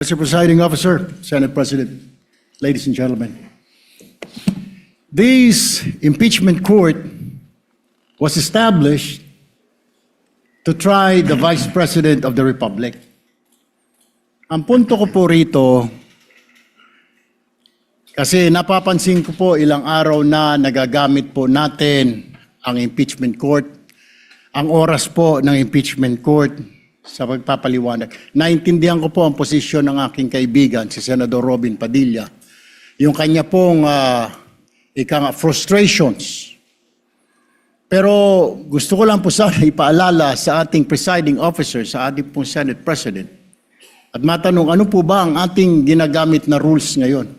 Mr. Presiding Officer, Senate President, ladies and gentlemen. This impeachment court was established to try the Vice President of the Republic. Ang punto ko po rito, kasi napapansin ko po ilang araw na nagagamit po natin ang impeachment court, ang oras po ng impeachment court sa pagpapaliwanag. Naintindihan ko po ang posisyon ng aking kaibigan, si Senador Robin Padilla. Yung kanya pong frustrations. Pero gusto ko lang po sana ipaalala sa ating presiding officer, sa ating pong Senate President, at matanong, ano po ba ang ating ginagamit na rules ngayon?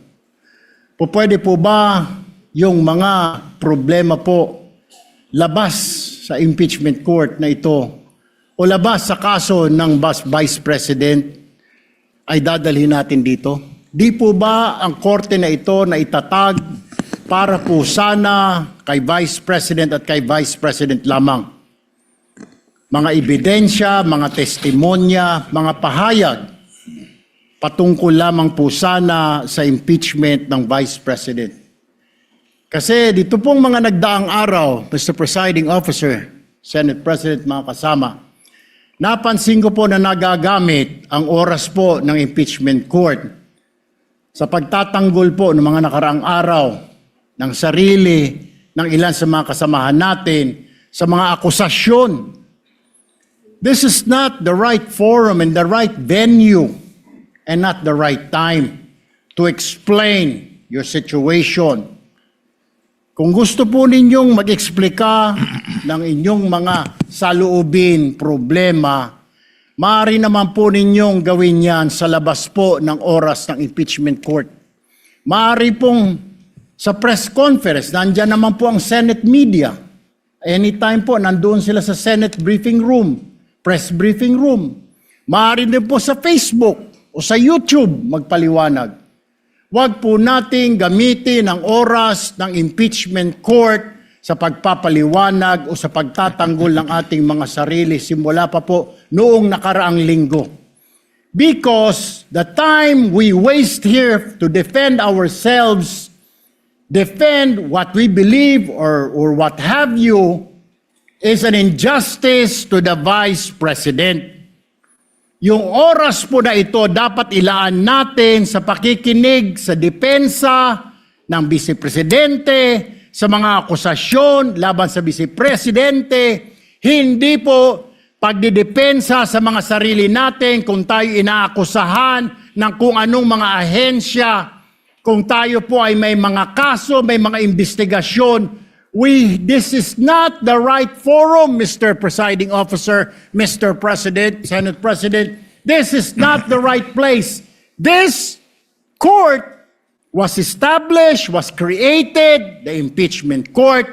Pwede po ba yung mga problema po labas sa impeachment court na ito o labas sa kaso ng Vice President ay dadalhin natin dito? Di po ba ang korte na ito na itatag para po sana kay Vice President at kay Vice President lamang? Mga ebidensya, mga testimonya, mga pahayag patungkol lamang po sana sa impeachment ng Vice President. Kasi dito pong mga nagdaang araw, Mr. Presiding Officer, Senate President, mga kasama, napansin ko po na nagagamit ang oras po ng impeachment court sa pagtatanggol po ng mga nakaraang araw ng sarili ng ilan sa mga kasamahan natin sa mga akusasyon. This is not the right forum and the right venue and not the right time to explain your situation. Kung gusto po ninyong mag-eksplika ng inyong mga saloobin, problema, maaari naman po ninyong gawin yan sa labas po ng oras ng impeachment court. Maaari pong sa press conference, nandyan naman po ang Senate media. Anytime po, nandoon sila sa Senate briefing room, press briefing room. Maaari din po sa Facebook o sa YouTube magpaliwanag. Huwag po nating gamitin ang oras ng impeachment court sa pagpapaliwanag o sa pagtatanggol ng ating mga sarili simula pa po noong nakaraang linggo. Because the time we waste here to defend ourselves, defend what we believe or what have you, is an injustice to the Vice President. Yung oras po na ito dapat ilaan natin sa pakikinig sa depensa ng Vice Presidente, sa mga akusasyon laban sa Vice Presidente, hindi po pagdidepensa sa mga sarili natin kung tayo inaakusahan ng kung anong mga ahensya, kung tayo po ay may mga kaso, may mga investigasyon. This is not the right forum, Mr. Presiding Officer, Mr. President, Senate President. This is not the right place. This court was established, was created, the impeachment court,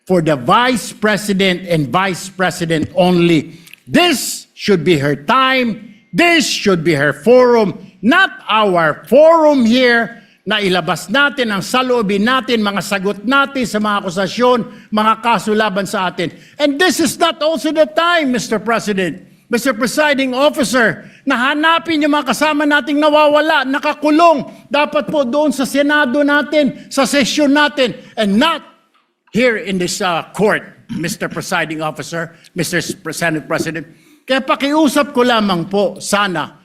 for the Vice President and Vice President only. This should be her time. This should be her forum, not our forum here, na ilabas natin ang saloobin natin, mga sagot natin sa mga akusasyon, mga kaso laban sa atin. And this is not also the time, Mr. President, Mr. Presiding Officer, na hanapin yung mga kasama nating nawawala, nakakulong, dapat po doon sa Senado natin, sa sesyon natin, and not here in this court, Mr. Presiding Officer, Mr. Senate President. Kaya pakiusap ko lamang po sana,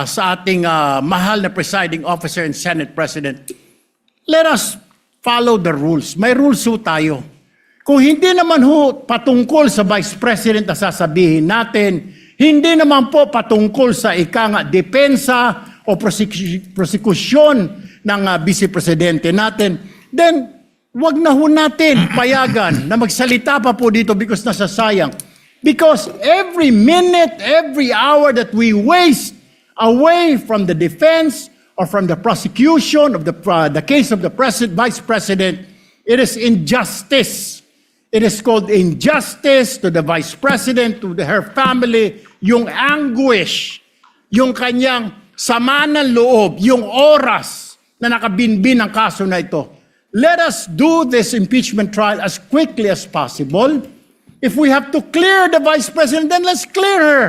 sa ating mahal na presiding officer and Senate President, let us follow the rules. May rules ho tayo. Kung hindi naman ho patungkol sa Vice President na sasabihin natin, hindi naman po patungkol sa depensa o prosekusyon ng Vice Presidente natin, then wag na ho natin payagan na magsalita pa po dito because nasasayang. Because every minute, every hour that we waste away from the defense or from the prosecution of the case of the Vice President, it is injustice. It is called injustice to the Vice President, to her family, yung anguish, yung kanyang sama ng loob, yung oras na nakabinbin ang kaso na ito. Let us do this impeachment trial as quickly as possible. If we have to clear the Vice President, then let's clear her.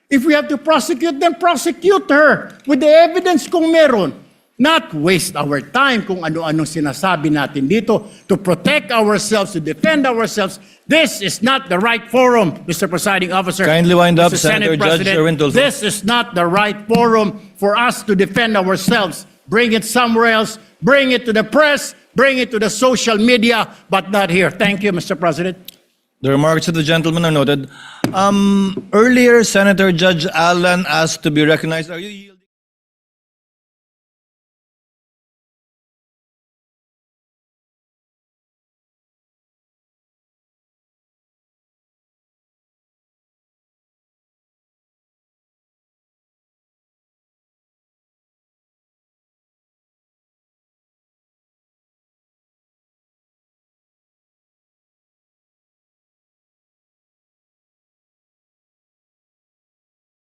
If we have to prosecute, then prosecute her with the evidence kung meron. Not waste our time kung ano-ano sinasabi natin dito to protect ourselves, to defend ourselves. This is not the right forum, Mr. Presiding Officer. Kindly wind up, Mr. Senate Senator Judge President. Erwin Tulfo. This is not the right forum for us to defend ourselves. Bring it somewhere else. Bring it to the press. Bring it to the social media, but not here. Thank you, Mr. President. The remarks of the gentleman are noted. Earlier, Senator Judge Allen asked to be recognized. Are you